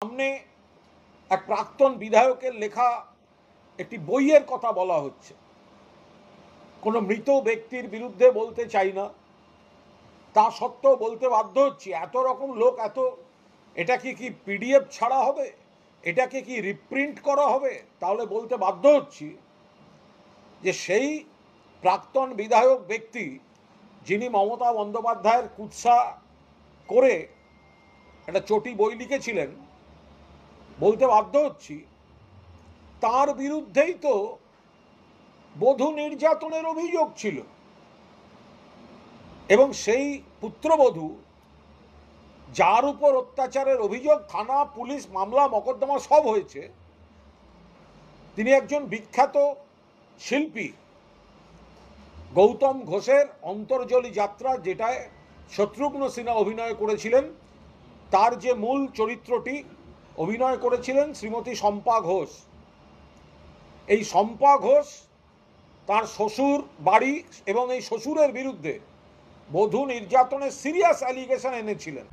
সামনে এক প্রাক্তন বিধায়কের লেখা একটি বইয়ের কথা বলা হচ্ছে। কোনো মৃত ব্যক্তির বিরুদ্ধে বলতে চাই না, তা সত্ত্বেও বলতে বাধ্য হচ্ছি। এত রকম লোক, এটাকে কি পিডিএফ ছাড়া হবে, এটাকে কি রিপ্রিন্ট করা হবে? তাহলে বলতে বাধ্য হচ্ছি যে সেই প্রাক্তন বিধায়ক ব্যক্তি যিনি মমতা বন্দ্যোপাধ্যায়ের কুৎসা করে একটা চটি বই লিখেছিলেন, বলতে বাধ্য হচ্ছি তার বিরুদ্ধেই তো বধূ নির্যাতনের অভিযোগ ছিল, এবং সেই পুত্রবধূ যার উপর অত্যাচারের অভিযোগ, থানা পুলিশ মামলা মকদ্দমা সব হয়েছে, তিনি একজন বিখ্যাত শিল্পী গৌতম ঘোষের অন্তর্জলি যাত্রা, যেটায় শত্রুঘ্ন সিনহা অভিনয় করেছিলেন, তার যে মূল চরিত্রটি অভিনয় করেছিলেন শ্রীমতী শম্পা ঘোষ। এই শম্পা ঘোষ তার শ্বশুর বাড়ি এবং এই শ্বশুরের বিরুদ্ধে বধূ নির্যাতনের সিরিয়াস অ্যালিগেশন এনেছিলেন।